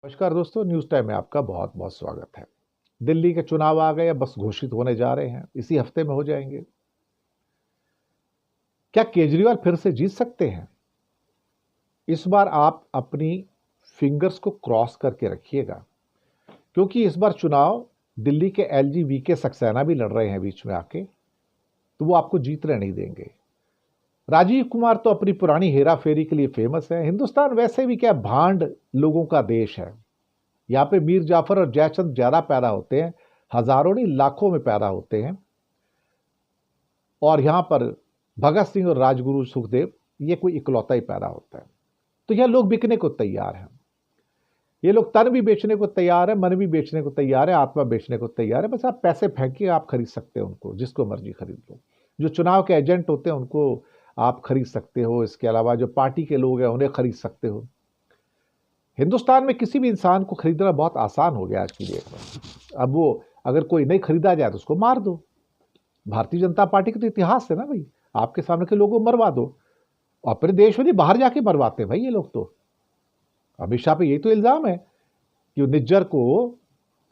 नमस्कार दोस्तों, news time में आपका बहुत बहुत स्वागत है। दिल्ली के चुनाव आ गए, बस घोषित होने जा रहे हैं, इसी हफ्ते में हो जाएंगे। क्या केजरीवाल फिर से जीत सकते हैं? इस बार आप अपनी फिंगर्स को क्रॉस करके रखिएगा, क्योंकि इस बार चुनाव दिल्ली के एलजी वीके सक्सेना भी लड़ रहे हैं बीच में आके, तो वो आपको जीतने नहीं देंगे। राजीव कुमार तो अपनी पुरानी हेरा फेरी के लिए फेमस है। हिंदुस्तान वैसे भी क्या भांड लोगों का देश है। यहाँ पे मीर जाफर और जयचंद ज्यादा पैदा होते हैं, हजारों नहीं लाखों में पैदा होते हैं। और यहाँ पर भगत सिंह और राजगुरु सुखदेव ये कोई इकलौता ही पैदा होता है। तो यह लोग बिकने को तैयार हैं। ये लोग तन भी बेचने को तैयार है, मन भी बेचने को तैयार है, आत्मा बेचने को तैयार है। बस आप पैसे फेंकिए, आप खरीद सकते हो उनको, जिसको मर्जी खरीद लो। जो चुनाव के एजेंट होते हैं उनको आप खरीद सकते हो। इसके अलावा जो पार्टी के लोग हैं उन्हें खरीद सकते हो। हिंदुस्तान में किसी भी इंसान को खरीदना बहुत आसान हो गया आज की डेट में। अब वो अगर कोई नहीं खरीदा जाए तो उसको मार दो। भारतीय जनता पार्टी का तो इतिहास है ना भाई, आपके सामने के लोगों को मरवा दो। अपने देश में नहीं, बाहर जाके मरवाते भाई ये लोग। तो अमित शाह पे यही तो इल्जाम है कि निज्जर को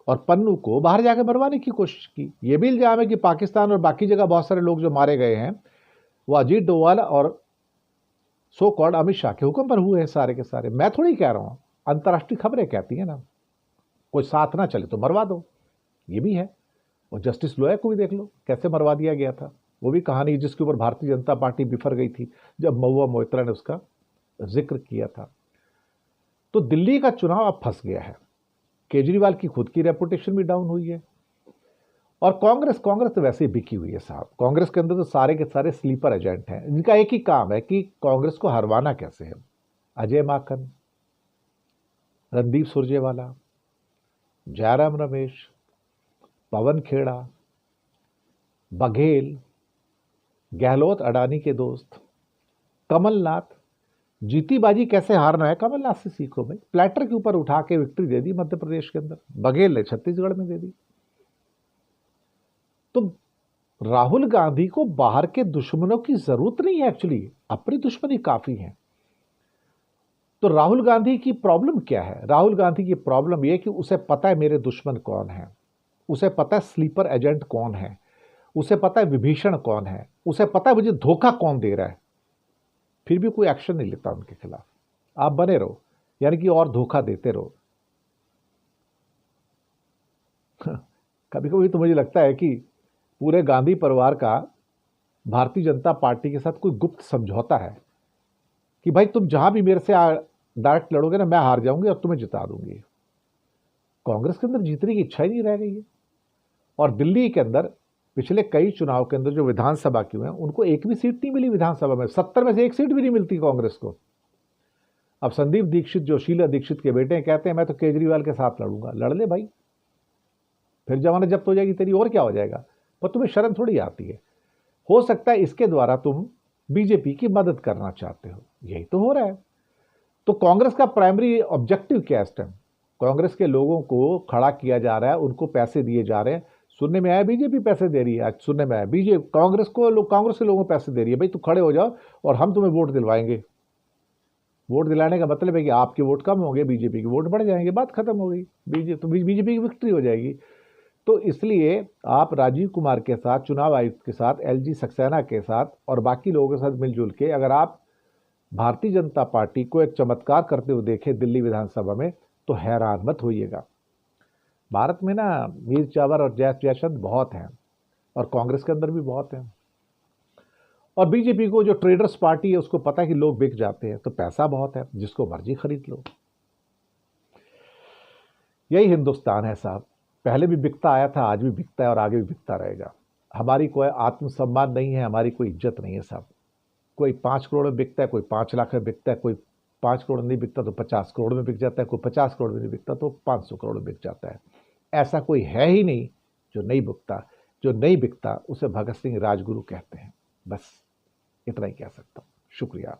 और पन्नू को बाहर जाके मरवाने की कोशिश की। ये भी इल्जाम है कि पाकिस्तान और बाकी जगह बहुत सारे लोग जो मारे गए हैं वो अजीत डोवाल और सो कॉल्ड अमित शाह के हुक्म पर हुए हैं सारे के सारे। मैं थोड़ी कह रहा हूं, अंतर्राष्ट्रीय खबरें कहती हैं ना। कोई साथ ना चले तो मरवा दो, ये भी है। और जस्टिस लोया को भी देख लो कैसे मरवा दिया गया था। वो भी कहानी जिसके ऊपर भारतीय जनता पार्टी बिफर गई थी जब महुआ मोइत्रा ने उसका जिक्र किया था। तो दिल्ली का चुनाव अब फंस गया है। केजरीवाल की खुद की रेपुटेशन भी डाउन हुई है। और कांग्रेस तो वैसे ही बिकी हुई है साहब। कांग्रेस के अंदर तो सारे के सारे स्लीपर एजेंट हैं, जिनका एक ही काम है कि कांग्रेस को हरवाना कैसे है। अजय माकन, रणदीप सुरजेवाला, जयराम रमेश, पवन खेड़ा, बघेल, गहलोत अडानी के दोस्त, कमलनाथ। जीती बाजी कैसे हारना है कमलनाथ से सीखो भाई। प्लेटर के ऊपर उठा के विक्ट्री दे दी मध्य प्रदेश के अंदर, बघेल ने छत्तीसगढ़ में दे दी। तो राहुल गांधी को बाहर के दुश्मनों की जरूरत नहीं है, एक्चुअली अपनी दुश्मनी काफी है। तो राहुल गांधी की प्रॉब्लम क्या है? राहुल गांधी की प्रॉब्लम यह कि उसे पता है मेरे दुश्मन कौन है, उसे पता है स्लीपर एजेंट कौन है, उसे पता है विभीषण कौन है, उसे पता है मुझे धोखा कौन दे रहा है। फिर भी कोई एक्शन नहीं लेता उनके खिलाफ। आप बने रहो, यानी कि और धोखा देते रहो। कभी कभी तो मुझे लगता है कि पूरे गांधी परिवार का भारतीय जनता पार्टी के साथ कोई गुप्त समझौता है कि भाई तुम जहां भी मेरे से डायरेक्ट लड़ोगे ना, मैं हार जाऊंगी और तुम्हें जिता दूंगी। कांग्रेस के अंदर जीतने की इच्छा ही नहीं रह गई है। और दिल्ली के अंदर पिछले कई चुनाव के अंदर जो विधानसभा की हुए हैं उनको एक भी सीट नहीं मिली विधानसभा में। 70 में से एक सीट भी नहीं मिलती कांग्रेस को। अब संदीप दीक्षित जो शीला दीक्षित के बेटे हैं कहते हैं मैं तो केजरीवाल के साथ लड़ूंगा। लड़ ले भाई, फिर जमानत जब्त हो जाएगी तेरी, और क्या हो जाएगा। पर तुम्हें शर्म थोड़ी आती है। हो सकता है इसके द्वारा तुम बीजेपी की मदद करना चाहते हो, यही तो हो रहा है। तो कांग्रेस का प्राइमरी ऑब्जेक्टिव क्या है इस टाइम? कांग्रेस के लोगों को खड़ा किया जा रहा है, उनको पैसे दिए जा रहे हैं। सुनने में आया बीजेपी पैसे दे रही है, आज सुनने में आया बीजेपी कांग्रेस के लोगों को पैसे दे रही है। भाई तू खड़े हो जाओ और हम तुम्हें वोट दिलवाएंगे। वोट दिलाने का मतलब है कि आपके वोट कम होंगे, बीजेपी के वोट बढ़ जाएंगे, बात खत्म हो गई। बीजेपी की विक्ट्री हो जाएगी। तो इसलिए आप राजीव कुमार के साथ, चुनाव आयुक्त के साथ, एलजी सक्सेना के साथ और बाकी लोगों के साथ मिलजुल के अगर आप भारतीय जनता पार्टी को एक चमत्कार करते हुए देखें दिल्ली विधानसभा में, तो हैरान मत होइएगा। भारत में ना मीर चावर और जयचंद बहुत हैं, और कांग्रेस के अंदर भी बहुत हैं। और बीजेपी को जो ट्रेडर्स पार्टी है उसको पता है कि लोग बिक जाते हैं, तो पैसा बहुत है, जिसको मर्जी खरीद लो। यही हिंदुस्तान है साहब। पहले भी बिकता आया था, आज भी बिकता है और आगे भी बिकता रहेगा। हमारी कोई आत्मसम्मान नहीं है, हमारी कोई इज्जत नहीं है साहब। कोई 5 करोड़ में बिकता है, कोई 5 लाख में बिकता है, कोई 5 करोड़ नहीं बिकता तो 50 करोड़ में बिक जाता है, कोई 50 करोड़ में नहीं बिकता तो 500 करोड़ में बिक जाता है। ऐसा कोई है ही नहीं जो नहीं बिकता। जो नहीं बिकता उसे भगत सिंह राजगुरु कहते हैं। बस इतना ही कह सकता हूँ। शुक्रिया।